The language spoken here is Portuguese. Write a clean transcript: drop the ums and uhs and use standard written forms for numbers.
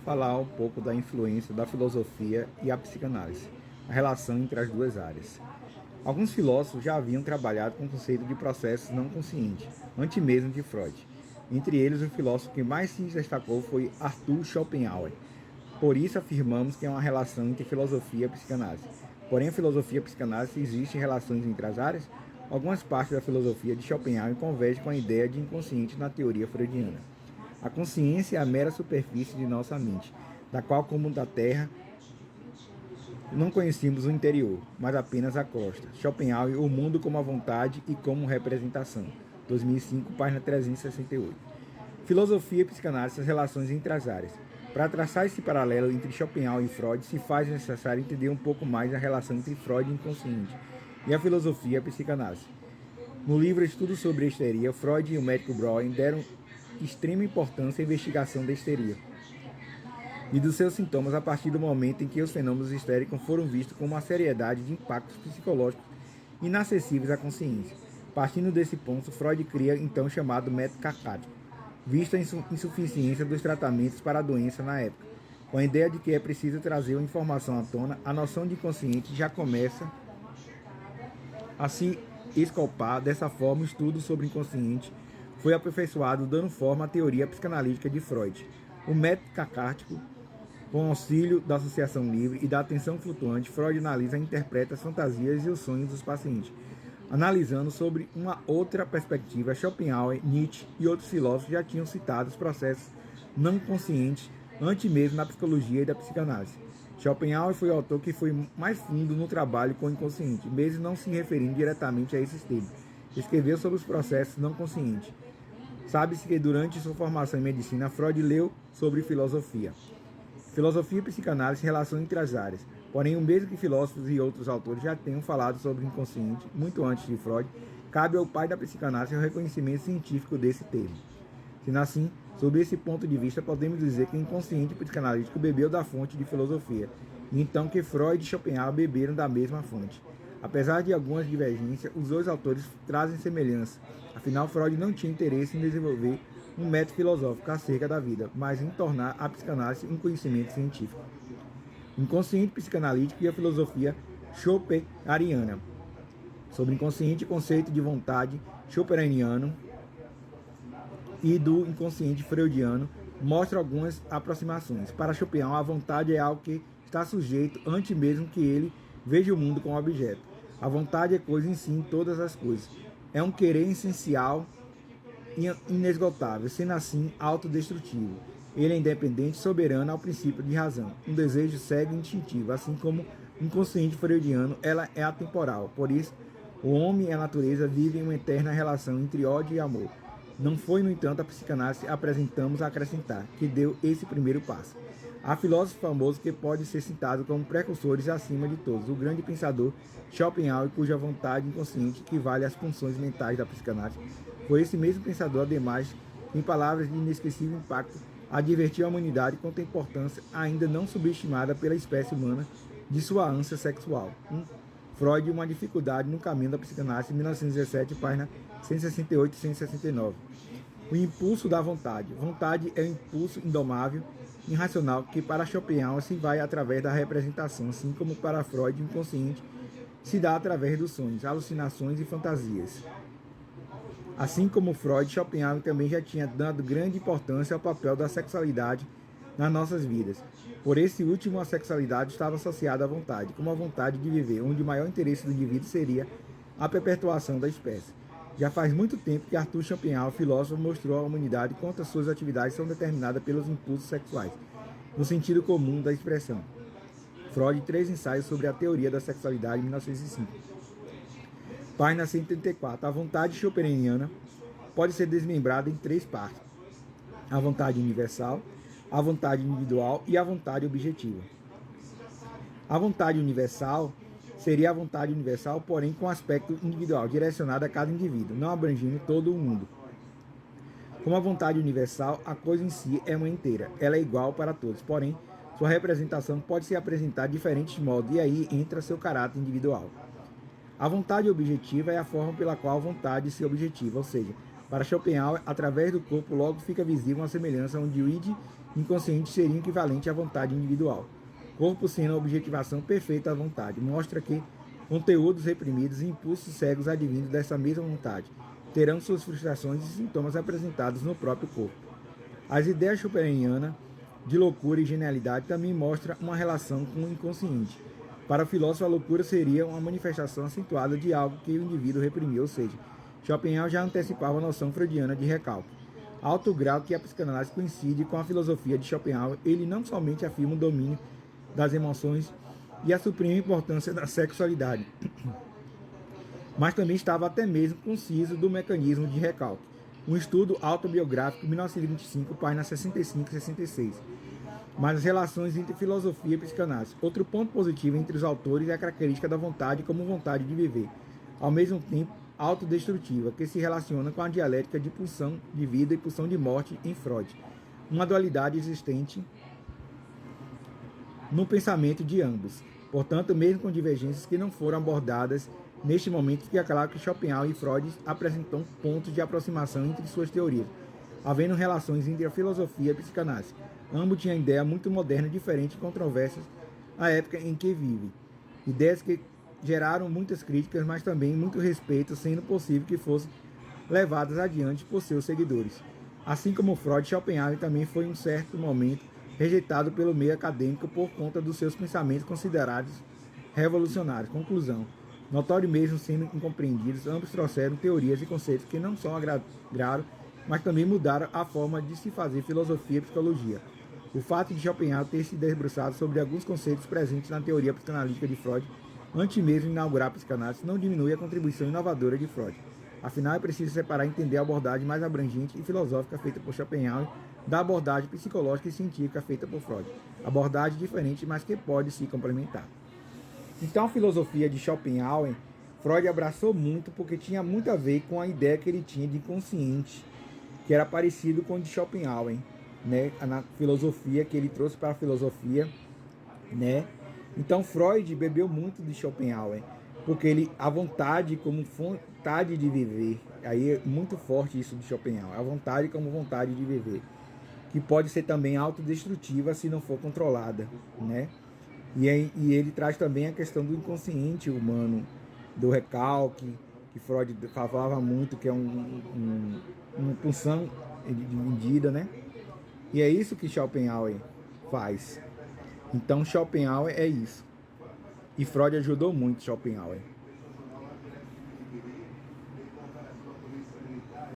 falar um pouco da influência da filosofia e a psicanálise, a relação entre as duas áreas. Alguns filósofos já haviam trabalhado com o conceito de processos não conscientes, antes mesmo de Freud. Entre eles, o filósofo que mais se destacou foi Arthur Schopenhauer. Por isso, afirmamos que há uma relação entre filosofia e psicanálise. Porém, a filosofia e a psicanálise existem relações entre as áreas? Algumas partes da filosofia de Schopenhauer convergem com a ideia de inconsciente na teoria freudiana. A consciência é a mera superfície de nossa mente, da qual, como da Terra, não conhecemos o interior, mas apenas a crosta. Schopenhauer, O Mundo como a Vontade e como Representação, 2005, página 368. Filosofia e psicanálise, as relações entre as áreas. Para traçar esse paralelo entre Schopenhauer e Freud, se faz necessário entender um pouco mais a relação entre Freud e o inconsciente e a filosofia e a psicanálise. No livro Estudo sobre a Histeria, Freud e o médico Breuer deram extrema importância à investigação da histeria e dos seus sintomas a partir do momento em que os fenômenos histéricos foram vistos com uma seriedade de impactos psicológicos inacessíveis à consciência. Partindo desse ponto, Freud cria então o chamado método cacático, vista a insuficiência dos tratamentos para a doença na época. Com a ideia de que é preciso trazer a informação à tona, a noção de inconsciente já começa a se escopar. Dessa forma, o estudo sobre o inconsciente foi aperfeiçoado, dando forma à teoria psicanalítica de Freud. O método cacático, com auxílio da associação livre e da atenção flutuante, Freud analisa e interpreta as fantasias e os sonhos dos pacientes. Analisando sobre uma outra perspectiva, Schopenhauer, Nietzsche e outros filósofos já tinham citado os processos não conscientes antes mesmo na psicologia e da psicanálise. Schopenhauer foi o autor que foi mais fundo no trabalho com o inconsciente, mesmo não se referindo diretamente a esses termos. Escreveu sobre os processos não conscientes. Sabe-se que durante sua formação em medicina, Freud leu sobre filosofia. Filosofia e psicanálise, relação entre as áreas. Porém, o mesmo que filósofos e outros autores já tenham falado sobre o inconsciente, muito antes de Freud, cabe ao pai da psicanálise o reconhecimento científico desse termo. Sendo assim, sob esse ponto de vista, podemos dizer que o inconsciente psicanalítico bebeu da fonte de filosofia, e então que Freud e Schopenhauer beberam da mesma fonte. Apesar de algumas divergências, os dois autores trazem semelhança. Afinal, Freud não tinha interesse em desenvolver um método filosófico acerca da vida, mas em tornar a psicanálise um conhecimento científico. O inconsciente psicanalítico e a filosofia schopenhaueriana. Sobre o inconsciente, conceito de vontade schopenhaueriano e do inconsciente freudiano mostra algumas aproximações. Para Schopenhauer, a vontade é algo que está sujeito antes mesmo que ele veja o mundo como objeto. A vontade é coisa em si em todas as coisas. É um querer essencial e inesgotável, sendo assim autodestrutivo. Ele é independente, soberano ao princípio de razão. Um desejo cego e instintivo, assim como o inconsciente freudiano, ela é atemporal. Por isso, o homem e a natureza vivem uma eterna relação entre ódio e amor. Não foi, no entanto, a psicanálise apresentamos a acrescentar, que deu esse primeiro passo. Há filósofos famosos que podem ser citados como precursores acima de todos. O grande pensador Schopenhauer, cuja vontade inconsciente equivale às funções mentais da psicanálise, foi esse mesmo pensador, ademais, em palavras de inesquecível impacto, advertiu a humanidade quanto à importância ainda não subestimada pela espécie humana de sua ânsia sexual. Freud, Uma dificuldade no caminho da psicanálise, 1917, página 168 e 169. O impulso da vontade. Vontade é um impulso indomável, irracional, que para Schopenhauer se vai através da representação, assim como para Freud o inconsciente se dá através dos sonhos, alucinações e fantasias. Assim como Freud, Schopenhauer também já tinha dado grande importância ao papel da sexualidade nas nossas vidas. Por esse último, a sexualidade estava associada à vontade, como a vontade de viver, onde o maior interesse do indivíduo seria a perpetuação da espécie. Já faz muito tempo que Arthur Schopenhauer, filósofo, mostrou à humanidade quanto as suas atividades são determinadas pelos impulsos sexuais, no sentido comum da expressão. Freud, 3 ensaios sobre a teoria da sexualidade, 1905. Página 134. A vontade schopenhaueriana pode ser desmembrada em 3 partes: a vontade universal, a vontade individual e a vontade objetiva. A vontade universal seria a vontade universal, porém com aspecto individual, direcionada a cada indivíduo, não abrangindo todo o mundo. Como a vontade universal, a coisa em si é uma inteira, ela é igual para todos, porém, sua representação pode se apresentar de diferentes modos, e aí entra seu caráter individual. A vontade objetiva é a forma pela qual a vontade se objetiva, ou seja, para Schopenhauer, através do corpo logo fica visível uma semelhança onde o id inconsciente seria equivalente à vontade individual. Corpo sendo a objetivação perfeita da vontade, mostra que conteúdos reprimidos e impulsos cegos advindos dessa mesma vontade terão suas frustrações e sintomas apresentados no próprio corpo. As ideias schopenhauerianas de loucura e genialidade também mostram uma relação com o inconsciente. Para o filósofo, a loucura seria uma manifestação acentuada de algo que o indivíduo reprimiu, ou seja, Schopenhauer já antecipava a noção freudiana de recalque. A alto grau que a psicanálise coincide com a filosofia de Schopenhauer, ele não somente afirma o domínio das emoções e a suprema importância da sexualidade, mas também estava até mesmo conciso do mecanismo de recalque. Um estudo autobiográfico, 1925, página 65 e 66. Mas as relações entre filosofia e psicanálise. Outro ponto positivo entre os autores é a característica da vontade como vontade de viver, ao mesmo tempo autodestrutiva, que se relaciona com a dialética de pulsão de vida e pulsão de morte em Freud, uma dualidade existente no pensamento de ambos. Portanto, mesmo com divergências que não foram abordadas neste momento, fica claro que Schopenhauer e Freud apresentam pontos de aproximação entre suas teorias, havendo relações entre a filosofia e a psicanálise. Ambos tinham ideia muito moderna, diferente e controversas à época em que vivem. Ideias que geraram muitas críticas, mas também muito respeito, sendo possível que fossem levadas adiante por seus seguidores. Assim como Freud, Schopenhauer também foi em um certo momento rejeitado pelo meio acadêmico por conta dos seus pensamentos considerados revolucionários. Conclusão. Notório mesmo sendo incompreendidos, ambos trouxeram teorias e conceitos que não só agradaram, mas também mudaram a forma de se fazer filosofia e psicologia. O fato de Schopenhauer ter se debruçado sobre alguns conceitos presentes na teoria psicanalítica de Freud, antes mesmo de inaugurar a psicanálise, não diminui a contribuição inovadora de Freud. Afinal, é preciso separar e entender a abordagem mais abrangente e filosófica feita por Schopenhauer da abordagem psicológica e científica feita por Freud. Abordagem diferente, mas que pode se complementar. Então, a filosofia de Schopenhauer, Freud abraçou muito porque tinha muito a ver com a ideia que ele tinha de inconsciente, que era parecido com o de Schopenhauer, né? Na filosofia que ele trouxe para a filosofia, né? Então, Freud bebeu muito de Schopenhauer, porque a vontade como vontade de viver, aí é muito forte isso de Schopenhauer, a vontade como vontade de viver, que pode ser também autodestrutiva se não for controlada, né? E ele traz também a questão do inconsciente humano, do recalque, que Freud falava muito, que é uma pulsão dividida, né? E é isso que Schopenhauer faz. Então, Schopenhauer é isso. E Freud ajudou muito Schopenhauer.